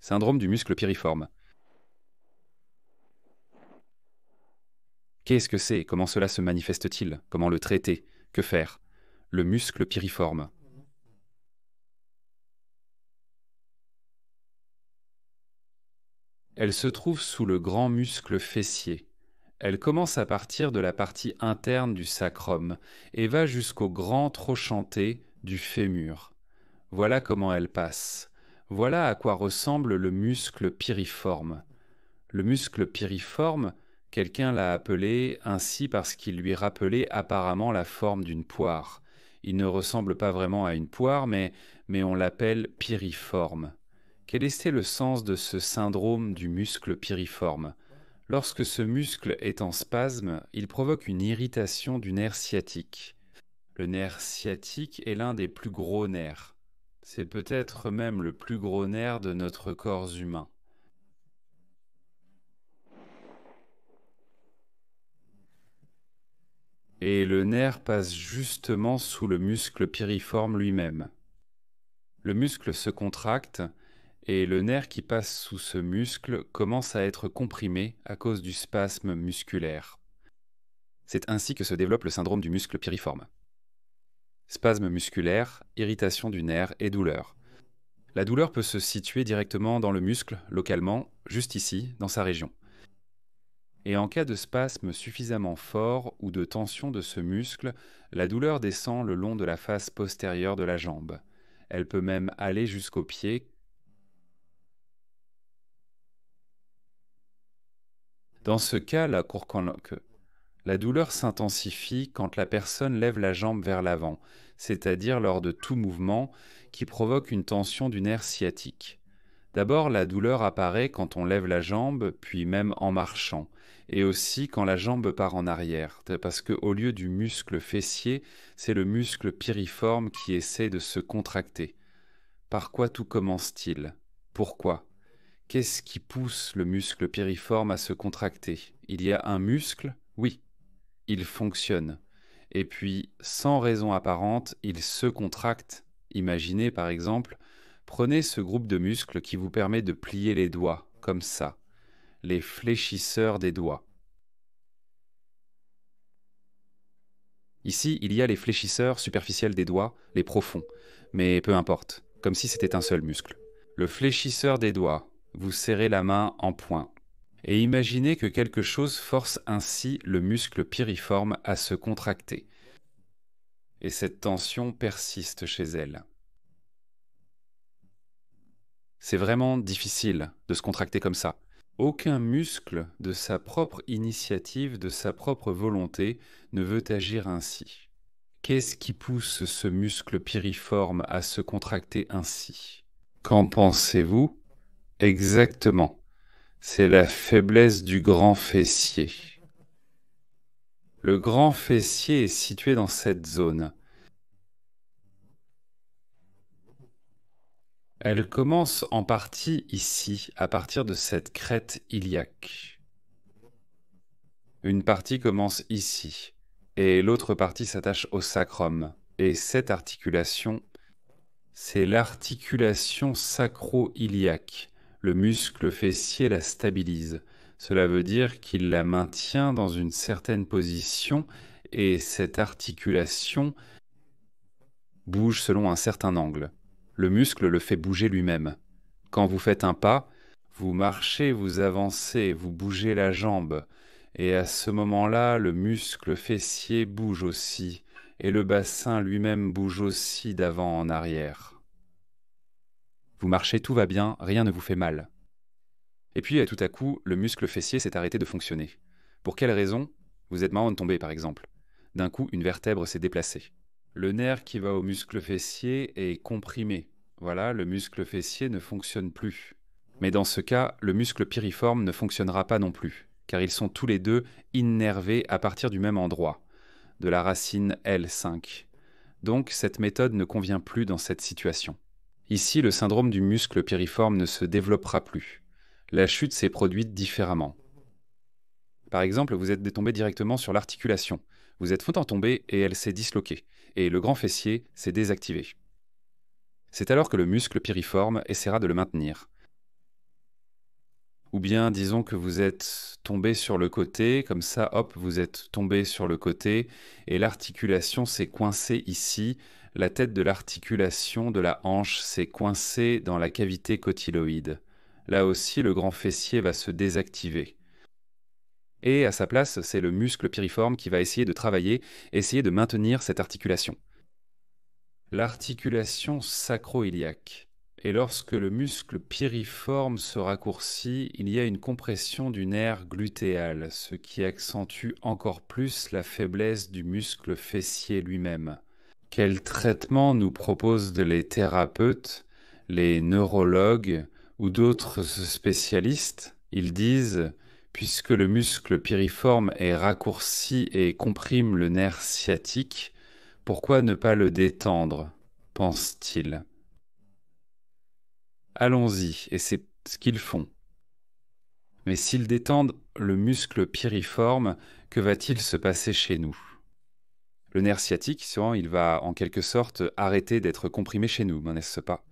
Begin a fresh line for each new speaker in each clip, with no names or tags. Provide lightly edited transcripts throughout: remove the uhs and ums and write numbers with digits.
Syndrome du muscle piriforme. Qu'est-ce que c'est? Comment cela se manifeste-t-il? Comment le traiter? Que faire? Le muscle piriforme. Elle se trouve sous le grand muscle fessier. Elle commence à partir de la partie interne du sacrum et va jusqu'au grand trochanté du fémur. Voilà comment elle passe. Voilà à quoi ressemble le muscle piriforme. Le muscle piriforme, quelqu'un l'a appelé ainsi parce qu'il lui rappelait apparemment la forme d'une poire. Il ne ressemble pas vraiment à une poire, mais on l'appelle piriforme. Quel était le sens de ce syndrome du muscle piriforme? Lorsque ce muscle est en spasme, il provoque une irritation du nerf sciatique. Le nerf sciatique est l'un des plus gros nerfs. C'est peut-être même le plus gros nerf de notre corps humain. Et le nerf passe justement sous le muscle piriforme lui-même. Le muscle se contracte et le nerf qui passe sous ce muscle commence à être comprimé à cause du spasme musculaire. C'est ainsi que se développe le syndrome du muscle piriforme. Spasme musculaire, irritation du nerf et douleur. La douleur peut se situer directement dans le muscle, localement, juste ici, dans sa région. Et en cas de spasme suffisamment fort ou de tension de ce muscle, la douleur descend le long de la face postérieure de la jambe. Elle peut même aller jusqu'au pied. Dans ce cas, la douleur s'intensifie quand la personne lève la jambe vers l'avant, c'est-à-dire lors de tout mouvement qui provoque une tension du nerf sciatique. D'abord, la douleur apparaît quand on lève la jambe, puis même en marchant, et aussi quand la jambe part en arrière, parce qu'au lieu du muscle fessier, c'est le muscle piriforme qui essaie de se contracter. Par quoi tout commence-t-il? Pourquoi? Qu'est-ce qui pousse le muscle piriforme à se contracter? Il y a un muscle? Oui, il fonctionne. Et puis, sans raison apparente, il se contracte. Imaginez par exemple, prenez ce groupe de muscles qui vous permet de plier les doigts, comme ça, les fléchisseurs des doigts. Ici, il y a les fléchisseurs superficiels des doigts, les profonds, mais peu importe, comme si c'était un seul muscle. Le fléchisseur des doigts, vous serrez la main en poing. Et imaginez que quelque chose force ainsi le muscle piriforme à se contracter. Et cette tension persiste chez elle. C'est vraiment difficile de se contracter comme ça. Aucun muscle, de sa propre initiative, de sa propre volonté, ne veut agir ainsi. Qu'est-ce qui pousse ce muscle piriforme à se contracter ainsi? Qu'en pensez-vous? Exactement. C'est la faiblesse du grand fessier. Le grand fessier est situé dans cette zone. Elle commence en partie ici, à partir de cette crête iliaque. Une partie commence ici, et l'autre partie s'attache au sacrum. Et cette articulation, c'est l'articulation sacro-iliaque. Le muscle fessier la stabilise. Cela veut dire qu'il la maintient dans une certaine position, et cette articulation bouge selon un certain angle. Le muscle le fait bouger lui-même. Quand vous faites un pas, vous marchez, vous avancez, vous bougez la jambe. Et à ce moment-là, le muscle fessier bouge aussi, et le bassin lui-même bouge aussi d'avant en arrière. Vous marchez, tout va bien, rien ne vous fait mal. Et puis, tout à coup, le muscle fessier s'est arrêté de fonctionner. Pour quelle raison? Vous êtes marrant de tomber, par exemple. D'un coup, une vertèbre s'est déplacée. Le nerf qui va au muscle fessier est comprimé. Voilà, le muscle fessier ne fonctionne plus. Mais dans ce cas, le muscle piriforme ne fonctionnera pas non plus, car ils sont tous les deux innervés à partir du même endroit, de la racine L5. Donc cette méthode ne convient plus dans cette situation. Ici, le syndrome du muscle piriforme ne se développera plus. La chute s'est produite différemment. Par exemple, vous êtes tombé directement sur l'articulation. Vous êtes foutant tombé et elle s'est disloquée, et le grand fessier s'est désactivé. C'est alors que le muscle piriforme essaiera de le maintenir. Ou bien disons que vous êtes tombé sur le côté, comme ça, hop, vous êtes tombé sur le côté, et l'articulation s'est coincée ici. La tête de l'articulation de la hanche s'est coincée dans la cavité cotyloïde. Là aussi, le grand fessier va se désactiver. Et à sa place, c'est le muscle piriforme qui va essayer de travailler, essayer de maintenir cette articulation. L'articulation sacro-iliaque. Et lorsque le muscle piriforme se raccourcit, il y a une compression du nerf glutéal, ce qui accentue encore plus la faiblesse du muscle fessier lui-même. Quel traitement nous proposent les thérapeutes, les neurologues ou d'autres spécialistes? Ils disent, puisque le muscle piriforme est raccourci et comprime le nerf sciatique, pourquoi ne pas le détendre, pense-t-il. Allons-y, et c'est ce qu'ils font. Mais s'ils détendent le muscle piriforme, que va-t-il se passer chez nous? Le nerf sciatique, souvent, il va en quelque sorte arrêter d'être comprimé chez nous, n'est-ce pas?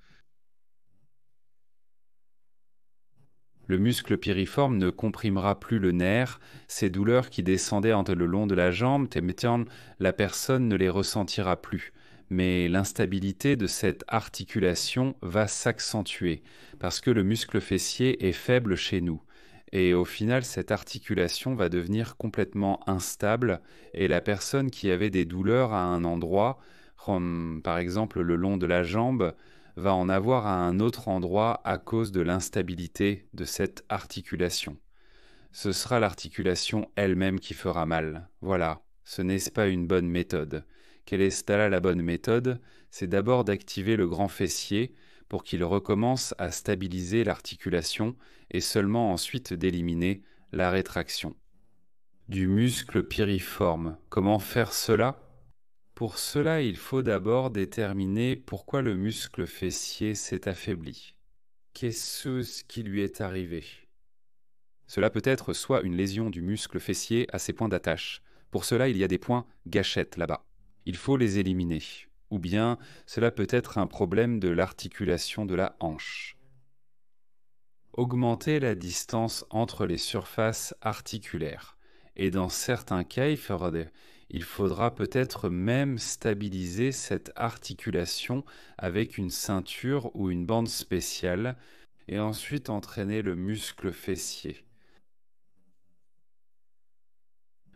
Le muscle piriforme ne comprimera plus le nerf, ces douleurs qui descendaient le long de la jambe, la personne ne les ressentira plus. Mais l'instabilité de cette articulation va s'accentuer, parce que le muscle fessier est faible chez nous. Et au final, cette articulation va devenir complètement instable, et la personne qui avait des douleurs à un endroit, comme par exemple le long de la jambe, va en avoir à un autre endroit à cause de l'instabilité de cette articulation. Ce sera l'articulation elle-même qui fera mal. Voilà, ce n'est pas une bonne méthode. Quelle est là la bonne méthode? C'est d'abord d'activer le grand fessier pour qu'il recommence à stabiliser l'articulation et seulement ensuite d'éliminer la rétraction. Du muscle piriforme. Comment faire cela? Pour cela, il faut d'abord déterminer pourquoi le muscle fessier s'est affaibli. Qu'est-ce qui lui est arrivé? Cela peut être soit une lésion du muscle fessier à ses points d'attache. Pour cela, il y a des points gâchettes là-bas. Il faut les éliminer. Ou bien, cela peut être un problème de l'articulation de la hanche. Augmenter la distance entre les surfaces articulaires. Et dans certains cas, il faudra peut-être même stabiliser cette articulation avec une ceinture ou une bande spéciale et ensuite entraîner le muscle fessier.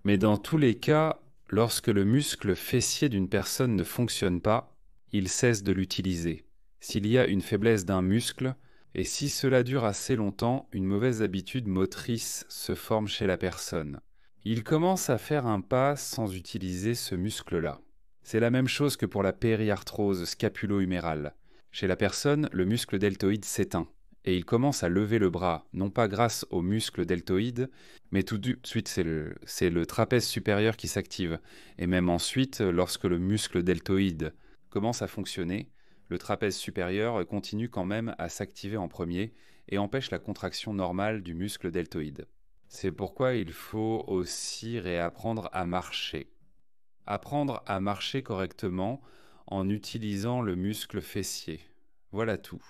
Mais dans tous les cas, lorsque le muscle fessier d'une personne ne fonctionne pas, il cesse de l'utiliser. S'il y a une faiblesse d'un muscle, et si cela dure assez longtemps, une mauvaise habitude motrice se forme chez la personne. Il commence à faire un pas sans utiliser ce muscle-là. C'est la même chose que pour la périarthrose scapulo-humérale. Chez la personne, le muscle deltoïde s'éteint et il commence à lever le bras, non pas grâce au muscle deltoïde, mais tout de suite c'est le trapèze supérieur qui s'active. Et même ensuite, lorsque le muscle deltoïde commence à fonctionner, le trapèze supérieur continue quand même à s'activer en premier et empêche la contraction normale du muscle deltoïde. C'est pourquoi il faut aussi réapprendre à marcher. Apprendre à marcher correctement en utilisant le muscle fessier. Voilà tout.